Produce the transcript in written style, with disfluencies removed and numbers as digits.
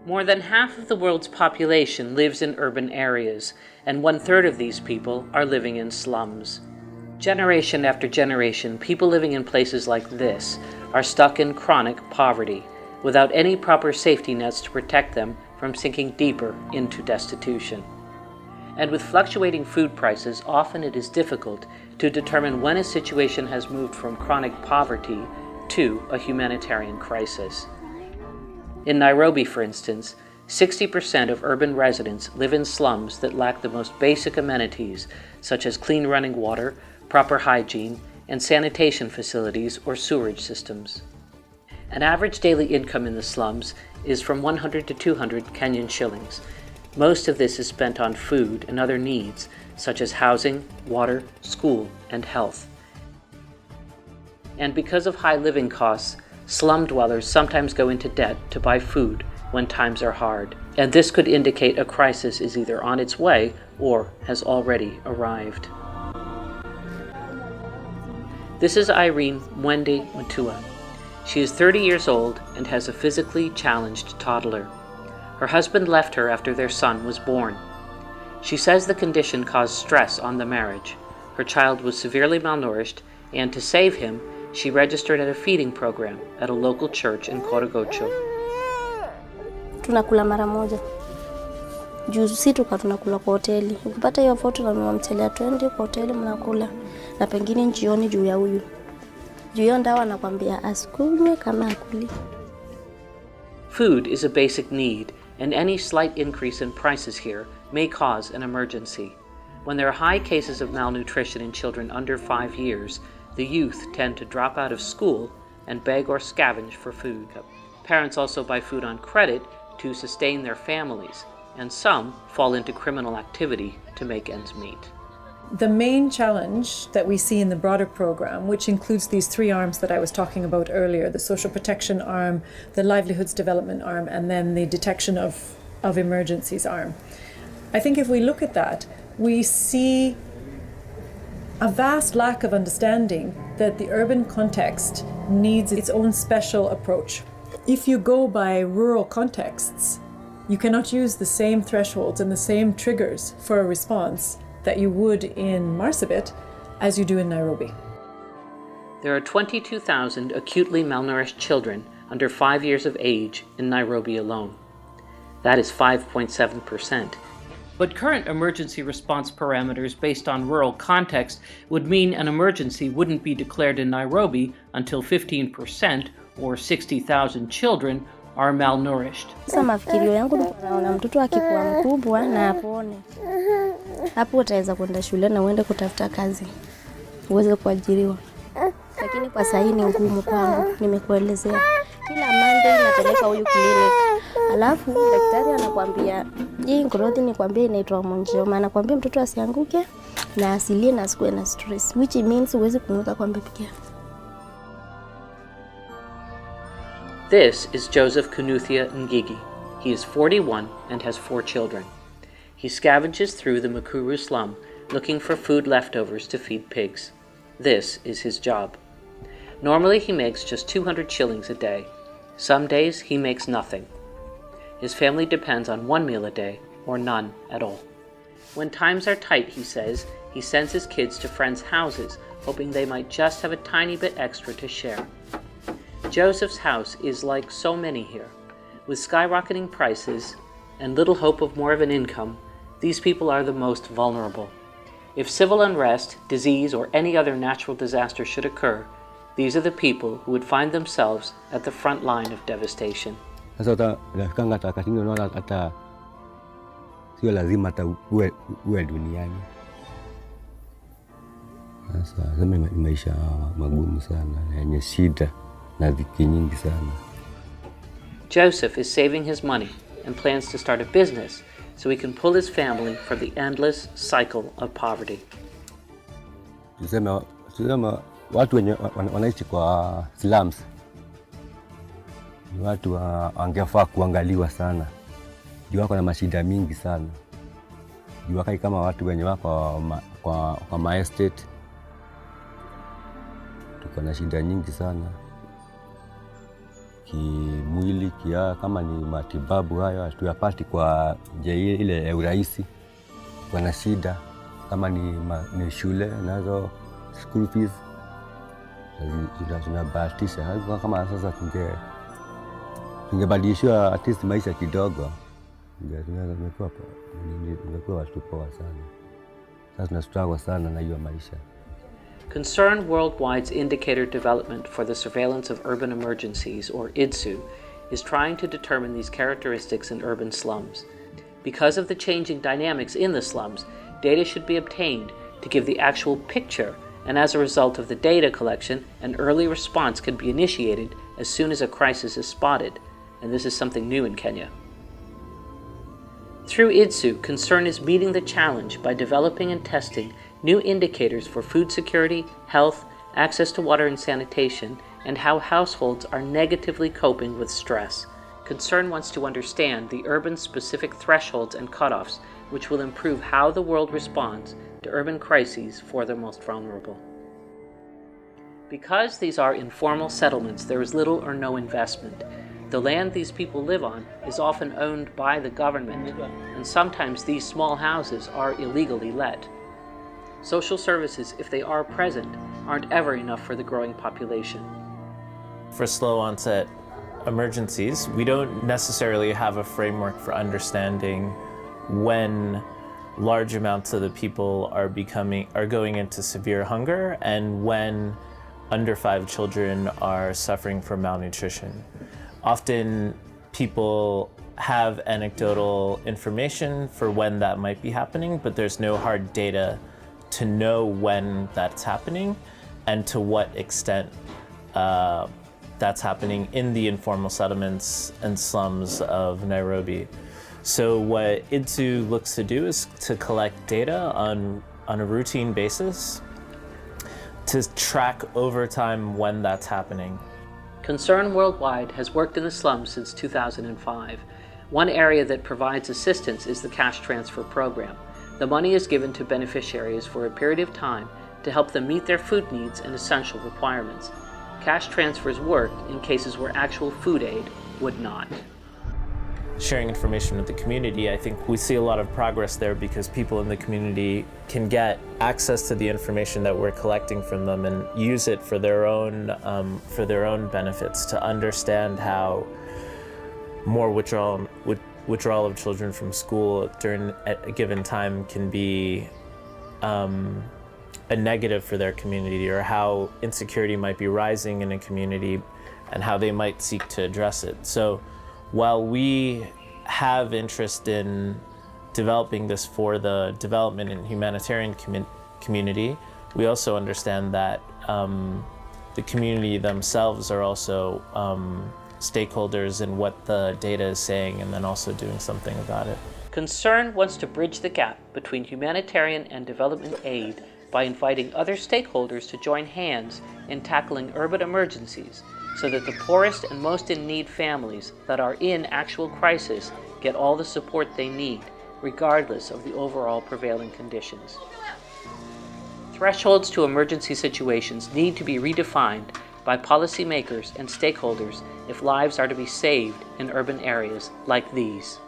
More than half of the world's population lives in urban areas, and 1/3 of these people are living in slums. Generation after generation, people living in places like this are stuck in chronic poverty, without any proper safety nets to protect them from sinking deeper into destitution. And with fluctuating food prices, often it is difficult to determine when a situation has moved from chronic poverty to a humanitarian crisis. In Nairobi, for instance, 60% of urban residents live in slums that lack the most basic amenities, such as clean running water, proper hygiene, and sanitation facilities or sewerage systems. An average daily income in the slums is from 100 to 200 Kenyan shillings. Most of this is spent on food and other needs, such as housing, water, school, and health. And because of high living costs, slum dwellers sometimes go into debt to buy food when times are hard, and this could indicate a crisis is either on its way or has already arrived. This is Irene Mwende Mutua. She is 30 years old and has a physically challenged toddler. Her husband left her after their son was born. She says the condition caused stress on the marriage. Her child was severely malnourished, and to save him, she registered at a feeding program at a local church in Korogocho. Tunakula mara moja. Juu si tunakula kwa hoteli. Ukipata hiyo foto na mnamtelea twende kwa hoteli mnakula. Na pengine jioni juu ya huyu. Juu hiyo ndawa anakuambia asikunywe kama akuli. Food is a basic need, and any slight increase in prices here may cause an emergency. When there are high cases of malnutrition in children under 5 years, the youth tend to drop out of school and beg or scavenge for food. Parents also buy food on credit to sustain their families, and some fall into criminal activity to make ends meet. The main challenge that we see in the broader program, which includes these 3 arms that I was talking about earlier, the social protection arm, the livelihoods development arm, and then the detection of emergencies arm. I think if we look at that, we see a vast lack of understanding that the urban context needs its own special approach. If you go by rural contexts, you cannot use the same thresholds and the same triggers for a response that you would in Marsabit as you do in Nairobi. There are 22,000 acutely malnourished children under 5 years of age in Nairobi alone. That is 5.7%. But current emergency response parameters based on rural context would mean an emergency wouldn't be declared in Nairobi until 15% or 60,000 children are malnourished. Sasa mafikirio yangu naona mtoto akikuwa mkubwa na apone. Hapo utaweza kwenda shule na uende kutafuta kazi. Uweze kuajiriwa. Lakini kwa sasa ni ngumu kwangu, nimekuelezea. Kila Monday napeleka huyu clinic. Alafu daktari anakuambia, hii growth nikwambia inaitwa monjoma, anakuambia mtoto asianguke na asilie na asikuwe na stress, which means huwezi kumweka kwa mbepikia. This is Joseph Kunuthia Ngigi. He is 41 and has 4 children. He scavenges through the Mukuru slum looking for food leftovers to feed pigs. This is his job. Normally he makes just 200 shillings a day. Some days he makes nothing. His family depends on 1 meal a day or none at all. When times are tight, he says, he sends his kids to friends' houses, hoping they might just have a tiny bit extra to share. Joseph's house is like so many here. With skyrocketing prices and little hope of more of an income, these people are the most vulnerable. If civil unrest, disease, or any other natural disaster should occur, these are the people who would find themselves at the front line of devastation. Sasa nafikanga takatifu unaona hata sio lazima hata uwe duniani. Sasa zama maisha magumu sana, yenye shida na dhiki nyingi sana. Joseph is saving his money and plans to start a business so he can pull his family from the endless cycle of poverty. Tuseme watu wenye wanaishi kwa slums ni watu wangefaa kuangaliwa sana. Juu wako na mashida mingi sana. Juu wakai kama watu wenye wako kwa my estate. Tuko na shida nyingi sana. kimwili, kama ni matibabu hayo hatuyapati kwa njia ile ya urahisi. Wana shida kama ni shule nazo school fees zinabahatisha. Kama sasa tungebadilishiwa at least maisha kidogo, tungekuwa watu poa sana. Sasa tunastruggle sana na hiyo maisha. Concern Worldwide's indicator development for the surveillance of urban emergencies, or IDSU, is trying to determine these characteristics in urban slums. Because of the changing dynamics in the slums, data should be obtained to give the actual picture, and as a result of the data collection, an early response can be initiated as soon as a crisis is spotted, and this is something new in Kenya. Through IDSU, Concern is meeting the challenge by developing and testing new indicators for food security, health, access to water and sanitation, and how households are negatively coping with stress. Concern wants to understand the urban-specific thresholds and cutoffs, which will improve how the world responds to urban crises for the most vulnerable. Because these are informal settlements, there is little or no investment. The land these people live on is often owned by the government, and sometimes these small houses are illegally let. Social services, if they are present, aren't ever enough for the growing population. For slow onset emergencies, we don't necessarily have a framework for understanding when large amounts of the people are going into severe hunger and when under 5 children are suffering from malnutrition. Often people have anecdotal information for when that might be happening, but there's no hard data to know when that's happening and to what extent that's happening in the informal settlements and slums of Nairobi. So what IDSU looks to do is to collect data on a routine basis to track over time when that's happening. Concern Worldwide has worked in the slums since 2005. One area that provides assistance is the cash transfer program. The money is given to beneficiaries for a period of time to help them meet their food needs and essential requirements. Cash transfers work in cases where actual food aid would not. Sharing information with the community, I think we see a lot of progress there because people in the community can get access to the information that we're collecting from them and use it for their own benefits, to understand how more withdrawal of children from school during a given time can be a negative for their community, or how insecurity might be rising in a community and how they might seek to address it. So while we have interest in developing this for the development and humanitarian community, we also understand that the community themselves are also stakeholders in what the data is saying, and then also doing something about it. Concern wants to bridge the gap between humanitarian and development aid by inviting other stakeholders to join hands in tackling urban emergencies so that the poorest and most in need families that are in actual crisis get all the support they need, regardless of the overall prevailing conditions. Thresholds to emergency situations need to be redefined by policymakers and stakeholders if lives are to be saved in urban areas like these.